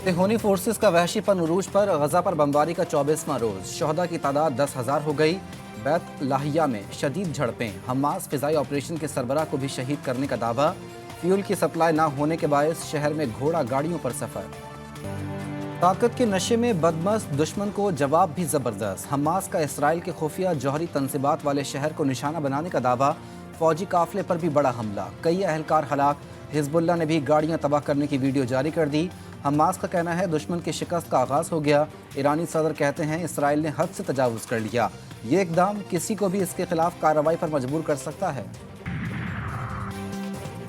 सेहोनी forces का वहशीपन उरूज पर गजा पर बमबारी का 24वां रोज। शहदा की तादाद 10,000 हो गई। बैत लाहिया में शदीद झड़पें। हमास फिजाई ऑपरेशन के सरबराह को भी शहीद करने का दावा। फ्यूल की सप्लाई ना होने के बायस शहर में घोड़ा गाड़ियों पर सफर। ताकत के नशे में बदमस्त दुश्मन को जवाब भी जबरदस्त। हमास का इसराइल के खुफिया जौहरी तंसीबात वाले शहर को निशाना बनाने का दावा। फौजी काफिले पर भी बड़ा हमला, कई अहलकार हलाक। हिजबुल्लाह ने भी गाड़ियां तबाह करने की वीडियो जारी कर दी। हमास का कहना है दुश्मन की शिकस्त का आगाज हो गया। ईरानी सदर कहते हैं इसराइल ने हद से तजावुज कर लिया। ये इकदाम किसी को भी इसके खिलाफ कार्रवाई पर मजबूर कर सकता है।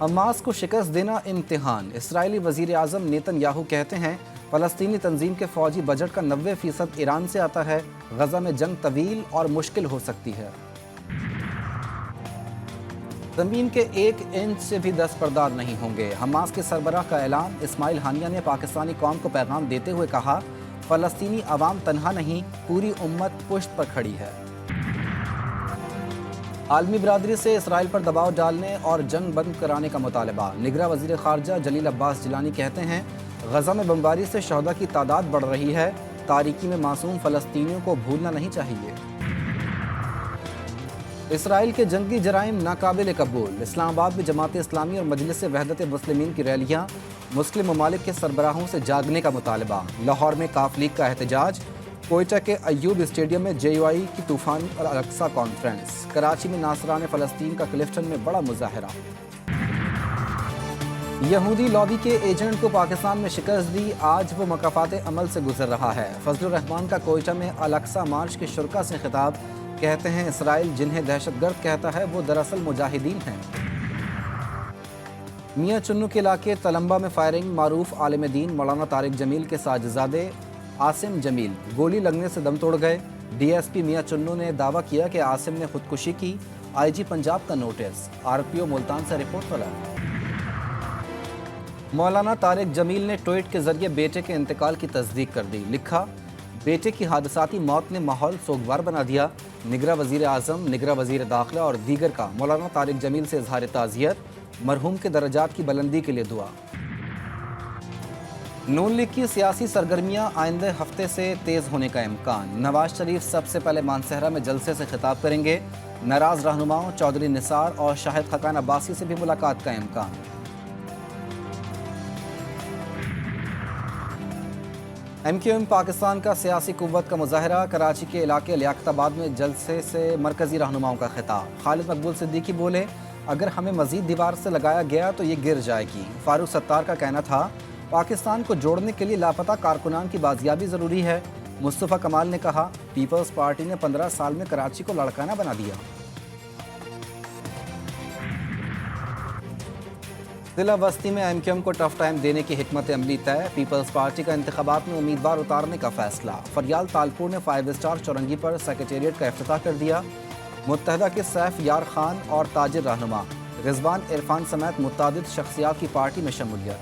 हमास को शिकस्त देना इम्तिहान। इसराइली वजीर आजम नेतन्याहू कहते हैं फलस्तीनी तंजीम के फौजी बजट का 90% ईरान से आता है। गजा में जंग तवील और मुश्किल हो सकती है। जमीन के 1 इंच से भी दस्तबरदार नहीं होंगे। हमास के सरबराह का ऐलान। इस्माइल हानिया ने पाकिस्तानी कौम को पैगाम देते हुए कहा फलस्तीनी अवाम तन्हा नहीं, पूरी उम्मत पुश्त पर खड़ी है। आलमी बरादरी से इसराइल पर दबाव डालने और जंग बंद कराने का मुतालबा। निगरां वज़ीर ख़ारजा जलील अब्बास जिलानी कहते हैं गजा में बमबारी से शहदा की तादाद बढ़ रही है। तारीकी में मासूम फ़लस्तीनियों को भूलना नहीं चाहिए। इसराइल के जंगी जराइम नाकाबिल कबूल। इस्लामाबाद में जमात इस्लामी और मजलिस वहदत मुस्लिमीन की रैलियाँ। मुस्लिम ममालिक के सरबराहों से जागने का मुतालबा। लाहौर में काफ लीग का एहतजाज। कोयटा के अयूब स्टेडियम में JUI की तूफान और अक्सा कॉन्फ्रेंस। कराची में नासरान फ़लस्तीन का क्लिफ्टन में बड़ा मुजाहरा। यहूदी लॉबी के एजेंट को पाकिस्तान में शिकस्त दी। आज वो मकाफात अमल से गुजर रहा है। फजलुर रहमान का कोयटा में अल-अक्सा मार्च के शुरका से खिताब। कहते हैं इसराइल जिन्हें दहशतगर्द कहता है वो दरअसल मुजाहिदीन हैं। मियां चुन्नू के इलाके तलम्बा में फायरिंग। मारूफ आलिम दीन मौलाना तारिक जमील के साजिजादे आसिम जमील गोली लगने से दम तोड़ गए। DSP मियां चुन्नू ने दावा किया कि आसिम ने खुदकुशी की। IG पंजाब का नोटिस। RPO मुल्तान से रिपोर्ट तलब। मौलाना तारिक जमील ने ट्वीट के जरिए बेटे के इंतकाल की तस्दीक कर दी। लिखा बेटे की हादसाती मौत ने माहौल सोगवार बना दिया। निगरां वज़ीर आज़म, निगरां वज़ीर दाखिला और दीगर का मौलाना तारिक जमील से इज़हार ताज़ियत। मरहूम के दर्जात की बुलंदी के लिए दुआ। नून लीग की सियासी सरगर्मियां आइंदे हफ्ते से तेज़ होने का इम्कान। नवाज शरीफ सबसे पहले मानसहरा में जलसे से खिताब करेंगे। नाराज रहनुमाओं चौधरी निसार और शाहिद खकान अब्बासी से भी मुलाकात का इम्कान। MQM पाकिस्तान का सियासी कुव्वत का मुजाहरा। कराची के इलाके लियाकताबाद में जलसे से मरकजी रहनुमाओं का खिताब। खालिद मकबूल सिद्दीकी बोले अगर हमें मजीद दीवार से लगाया गया तो ये गिर जाएगी। फारूक सत्तार का कहना था पाकिस्तान को जोड़ने के लिए लापता कारकुनान की बाजियाबी ज़रूरी है। मुस्तफ़ा कमाल ने कहा पीपल्स पार्टी ने 15 साल में कराची को लड़काना बना दिया। जिला बस्ती में MQM को टफ टाइम देने की हिकमत अमली तय। पीपल्स पार्टी का इंतखाबात में उम्मीदवार उतारने का फैसला। फरियाल तालपुर ने 5 स्टार चौरंगी पर सेक्रेटेरिएट का इफ्तिताह कर दिया। मुत्तहदा के सैफ यार खान और ताजिर रहनुमा रिजवान इरफान समेत मुतादिद शख्सियात की पार्टी में शमूलियत।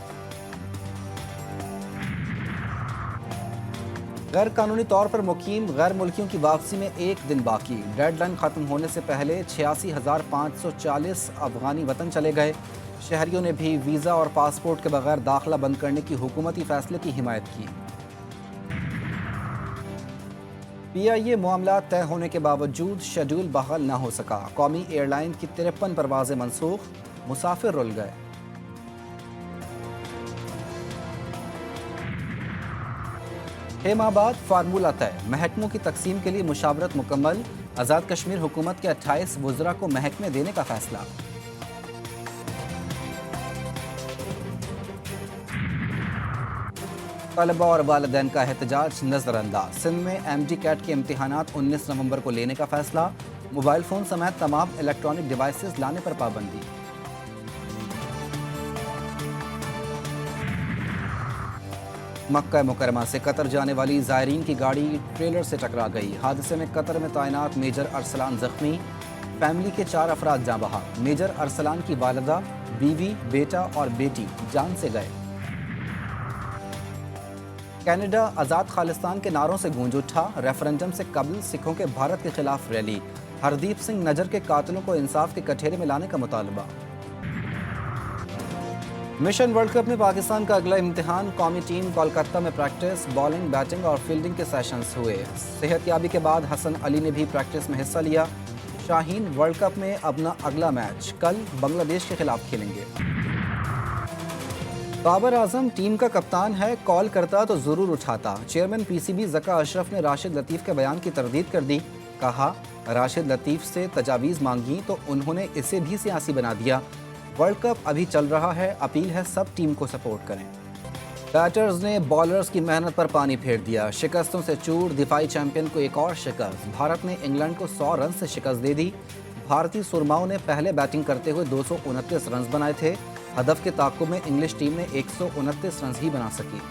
गैर कानूनी तौर पर मुकीम गैर मुल्कियों की वापसी में 1 दिन बाकी। डेडलाइन खत्म होने से पहले 86,540 अफगानी वतन चले गए। शहरियों ने भी वीज़ा और पासपोर्ट के बगैर दाखिला बंद करने की हुकूमती फैसले की हिमायत की। PIA मामला तय होने के बावजूद शेड्यूल बहाल न हो सका। कौमी एयरलाइन की 53 परवाजें मनसूख। मुसाफिर रुल गए। छह माह बाद फार्मूला तय। महकमों की तकसीम के लिए मुशावरत मुकम्मल। आज़ाद कश्मीर हुकूमत के 28 वुज़रा को महकमे देने का फैसला। तलबा और वालिदैन का एहतजाज नजरअंदाज। सिंध में MD कैट के इम्तिहानात 19 नवंबर को लेने का फैसला। मोबाइल फ़ोन समेत तमाम इलेक्ट्रॉनिक डिवाइसेस लाने पर पाबंदी। मक्का मुकरमा से कतर जाने वाली ज़ायरीन की गाड़ी ट्रेलर से टकरा गई। हादसे में कतर में तैनात मेजर अरसलान जख्मी। फैमिली के 4 अफराद जाँ बहक। मेजर अरसलान की वालिदा, बीवी, बेटा और बेटी जान से गए। कनाडा आज़ाद खालिस्तान के नारों से गूंज उठा। रेफरेंडम से कबल सिखों के भारत के खिलाफ रैली। हरदीप सिंह नजर के कातिलों को इंसाफ के कठघरे में लाने का मुतालबा। मिशन वर्ल्ड कप में पाकिस्तान का अगला इम्तिहान। कौमी टीम कोलकाता में प्रैक्टिस, बॉलिंग, बैटिंग और फील्डिंग के सेशंस हुए। सेहतयाबी के बाद हसन अली ने भी प्रैक्टिस में हिस्सा लिया। शाहीन वर्ल्ड कप में अपना अगला मैच कल बांग्लादेश के खिलाफ खेलेंगे। बाबर आजम टीम का कप्तान है, कॉल करता तो जरूर उठाता। चेयरमैन पीसीबी ज़का अशरफ ने राशिद लतीफ़ के बयान की तरदीद कर दी। कहा, राशिद लतीफ़ से तजावीज़ मांगी तो उन्होंने इसे भी सियासी बना दिया। वर्ल्ड कप अभी चल रहा है, अपील है सब टीम को सपोर्ट करें। बैटर्स ने बॉलर्स की मेहनत पर पानी फेर दिया। शिकस्तों से चूर, दिफाई चैंपियन को एक और शिकस्त। भारत ने इंग्लैंड को 100 रन से शिकस्त दे दी। भारतीय सुरमाओं ने पहले बैटिंग करते हुए 229 रन बनाए थे। हदफ के ताक़ुब में इंग्लिश टीम ने 129 रन ही बना सकी।